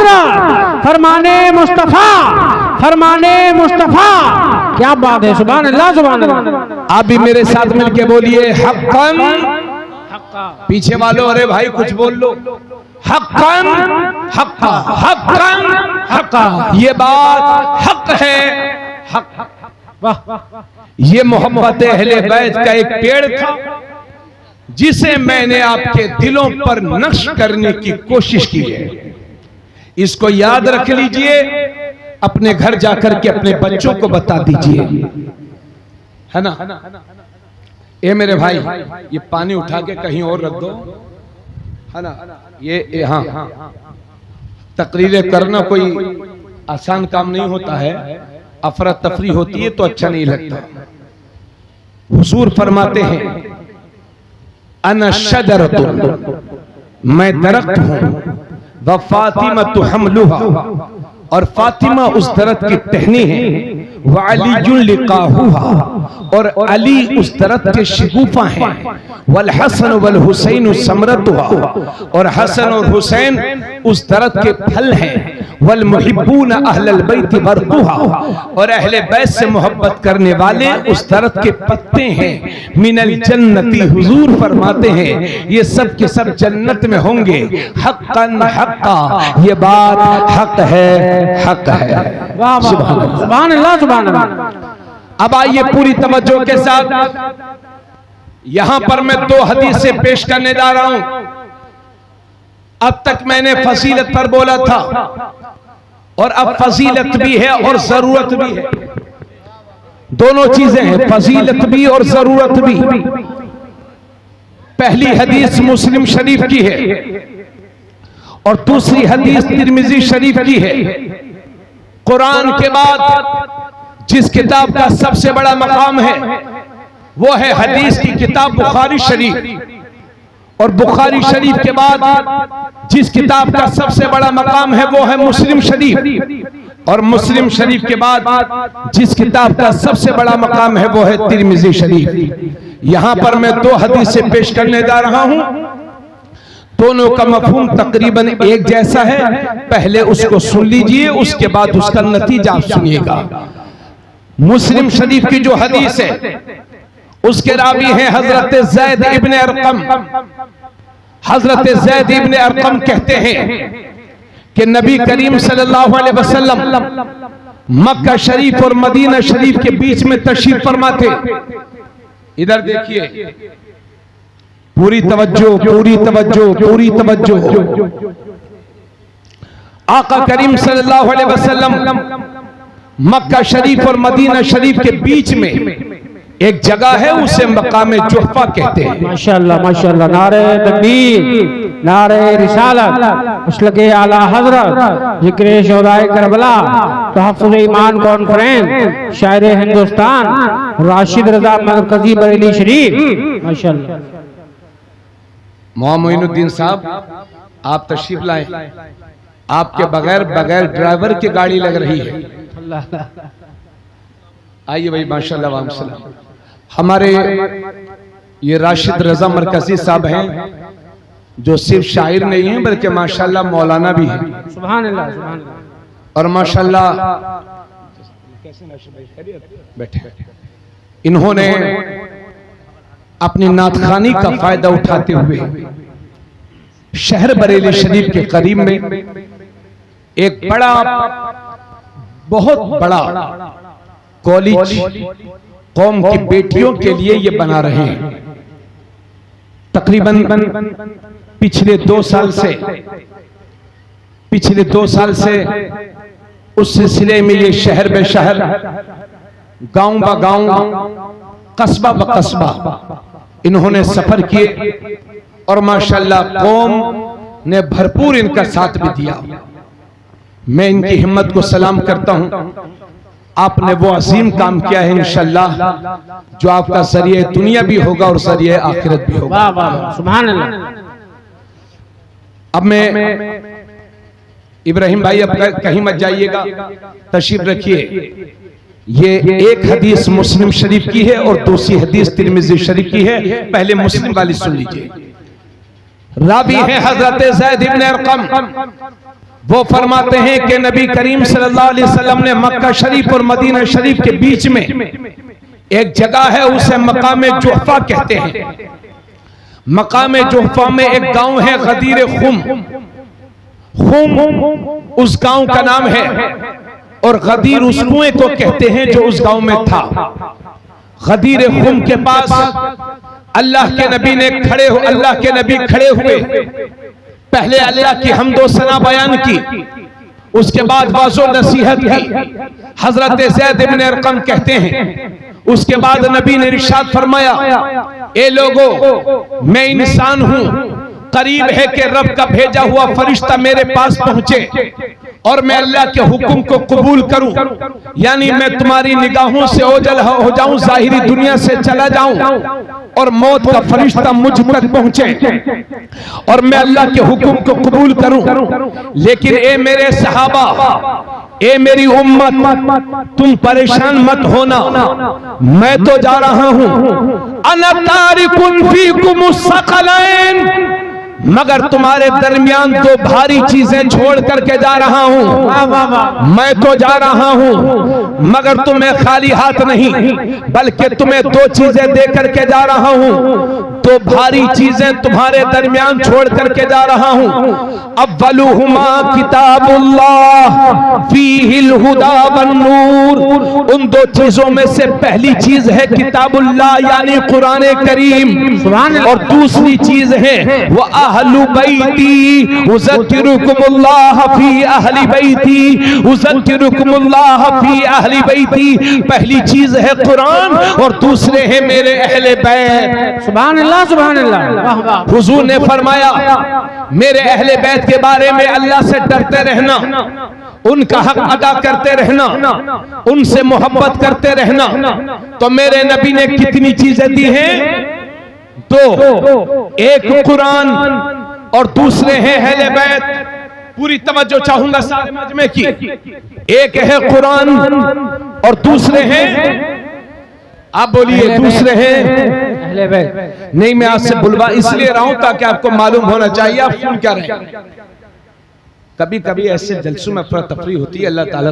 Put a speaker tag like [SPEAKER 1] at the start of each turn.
[SPEAKER 1] हज़रत, फरमाने मुस्तफ़ा, फरमाने मुस्तफ़ा। क्या बात है, सुभान अल्लाह, सुभान अल्लाह।
[SPEAKER 2] आप भी मेरे साथ मिलके बोलिए हक़्क़न। पीछे वालों, अरे भाई कुछ बोल लो। हक़्क़न, हक़्क़ा, हक़्क़न, हक़्क़ा, ये बात हक है। हक, ये मोहब्बत अहले बैत का एक पेड़ था जिसे मैंने आपके दिलों पर नक्श करने की कोशिश की है। इसको याद रख लीजिए, अपने घर जाकर के अपने बच्चों को बता दीजिए, है ना। ए मेरे भाई, ये पानी उठा के कहीं और रख दो, है ना। ये हाँ, तकरीरें करना कोई आसान काम नहीं होता है, अफरा तफरी होती है तो अच्छा नहीं लगता। हुजूर फरमाते हैं अना शजरतुन, मैं दरख्त हूं, व फातिमा तो हमलुहा, और फातिमा उस दरख्त की टहनी है, व अली लिकाहुहा, और अली उस दरख्त के शिगुफा हैं, वल हसन वल हुसैन समरतुहा, और हसन और हुसैन उस दरख्त के फल हैं, वल मुहिब्बून अहलल बैत बरकुहा, और अहले बैत से मोहब्बत करने वाले उस दरख्त के पत्ते हैं, मिनल जन्नती, हुजूर फरमाते हैं ये सब के सब जन्नत में होंगे। हक़्क़न हक़्क़ा, ये बात हक है, हक है।
[SPEAKER 1] सुभान अल्लाह, सुभान अल्लाह।
[SPEAKER 2] अब आइए पूरी तवज्जो के साथ, यहां पर मैं दो हदीसें पेश करने जा रहा हूं। अब तक मैंने फजीलत पर बोला था, और अब फजीलत भी है और जरूरत भी है, दोनों चीजें हैं, फजीलत भी और जरूरत भी। पहली हदीस मुस्लिम शरीफ की है और दूसरी हदीस तिरमिजी शरीफ की है। कुरान के बाद जिस किताब का सबसे बड़ा मकाम है वो है हदीस की किताब बुखारी शरीफ, और बुखारी शरीफ के बाद जिस किताब का सबसे बड़ा मकाम है वो है मुस्लिम शरीफ, और मुस्लिम शरीफ के बाद जिस किताब का सबसे बड़ा मकाम है वो है तिरमिजी शरीफ। यहां पर मैं दो हदीसें पेश करने जा रहा हूं, दोनों का मफहूम तकरीबन एक जैसा है। पहले उसको सुन लीजिए, उसके बाद उसका नतीजा आप सुनिएगा। मुस्लिम शरीफ की जो हदीस है उसके रावी हैं हजरत ज़ैद इब्न अरकम। हजरत ज़ैद इब्न अरकम कहते हैं कि नबी करीम सल्लल्लाहु अलैहि वसल्लम मक्का शरीफ और मदीना शरीफ के बीच में तशरीफ फरमा थे। इधर देखिए, पूरी तवज्जो, पूरी तवज्जो, पूरी तवज्जो। आका करीम सल्लल्लाहु अलैहि वसल्लम मक्का शरीफ और मदीना शरीफ के बीच में एक जगह है, उसे मकाम जुहफा कहते हैं।
[SPEAKER 1] माशाअल्लाह, माशाअल्लाह। नारे तकबीर, नारे रिसालत, मसलके आला हजरत, जिक्र शोहदाए करबला, तहफ़्फ़ुज़ ईमान कॉन्फ्रेंस, शायर हिंदुस्तान, राशिद रजा मरकजी बरेली शरीफ। माशाअल्लाह।
[SPEAKER 2] मोइनुद्दीन साहब, आप तशरीफ लाए, आपके बगैर ड्राइवर की गाड़ी लग रही है। आइए भाई, माशाअल्लाह, वाम। हमारे ये राशिद रजा मरकजी साहब हैं जो सिर्फ शायर नहीं हैं बल्कि माशाअल्लाह मौलाना भी हैं।
[SPEAKER 1] सुभान अल्लाह, सुभान अल्लाह।
[SPEAKER 2] और माशाअल्लाह बैठे, इन्होंने अपनी नातखानी का फायदा उठाते हुए शहर बरेली शरीफ के करीब में एक बड़ा, बहुत बड़ा कॉलेज कौम की बेटियों के लिए ये बना रहे हैं। तकरीबन पिछले 2 साल से उस सिलसिले में ये शहर बे शहर, गांव ब गांव, कस्बा ब कस्बा इन्होंने सफर किए, और माशाअल्लाह कौम ने भरपूर इनका साथ भी दिया। मैं इनकी हिम्मत को सलाम करता हूं। आपने वो अजीम काम किया है इंशाअल्लाह, जो आपका जरिए दुनिया भी होगा और जरिए आखिरत भी होगा।
[SPEAKER 1] वाह वाह, सुभान अल्लाह।
[SPEAKER 2] अब मैं इब्राहिम भाई, अब कहीं मत जाइएगा, तशरीफ रखिए। ये एक हदीस मुस्लिम शरीफ की है और दूसरी हदीस तिरमिजी शरीफ की है। पहले मुस्लिम वाली सुन लीजिए। रावी है हजरत ज़ैद इब्न अरकम, वो फरमाते हैं कि नबी करीम सल्लल्लाहु अलैहि वसल्लम ने मक्का शरीफ और मदीना शरीफ के बीच में एक जगह है, उसे मकाम जुहफा कहते हैं। मकाम जुहफा में एक गांव है गदीर खुम। खुम उस गांव का नाम है और गदीर उस कुएं को कहते हैं जो उस गांव में था। गदीर खुम के पास अल्लाह के नबी खड़े हुए। पहले अल्लाह की हम्दो सना बयान की, उसके बाद वाज़ो नसीहत की। हजरत ज़ैद इब्न अरक़म कहते हैं, उसके बाद नबी ने इरशाद फरमाया, ए लोगों, मैं इंसान हूं, करीब है कि रब का भेजा हुआ फरिश्ता मेरे पास पहुंचे और मैं अल्लाह के हुक्म को कबूल करूं, यानी मैं तुम्हारी निगाहों से ओझल हो जाऊं, जाहिरी दुनिया से चला जाऊं और मौत का फरिश्ता मुझ तक पहुंचे और मैं अल्लाह के हुक्म को कबूल करूं। लेकिन ए मेरे सहाबा, ए मेरी उम्मत, तुम परेशान मत होना, मैं तो जा रहा हूं। अना तारिकुन फीकुमुस सकलैन, मगर तुम्हारे दरमियान दो भारी चीजें छोड़ करके जा रहा हूं। मैं तो जा रहा हूं मगर तुम्हें खाली हाथ नहीं, बल्कि तुम्हें दो चीजें दे करके जा रहा हूं। दो भारी चीजें तुम्हारे दरमियान छोड़ करके जा रहा हूं। अव्वलुहुमा किताबुल्लाह फीहिल हुदा वन नूर। उन दो चीजों में से पहली चीज है किताबुल्लाह यानी कुरान करीम, और दूसरी चीज है वो अहलु बैती उज़क्किरुकुमुल्लाह फी अहली बैती उज़क्किरुकुमुल्लाह फी अहली बैती। पहली चीज है कुरान और दूसरे हैं मेरे अहले बैत।
[SPEAKER 1] सुभान अल्लाह, सुभान अल्लाह।
[SPEAKER 2] हुजूर ने फरमाया, मेरे अहले बैत के बारे में अल्लाह से डरते रहना, उनका हक अदा करते रहना, उनसे मोहब्बत करते रहना। तो मेरे नबी ने कितनी चीजें दी हैं? दो, एक कुरान और दूसरे हैं अहले बैत। पूरी तवज्जो चाहूंगा सारे मजमे की। एक है कुरान और दूसरे हैं, आप बोलिए, दूसरे हैं
[SPEAKER 1] अहले बैत।
[SPEAKER 2] नहीं, मैं आज से बुलवा इसलिए रहा हूं ताकि आपको मालूम होना चाहिए आप सुन क्या रहे हैं। कभी कभी ऐसे जलसों में अफरा तफरी होती है, अल्लाह ताला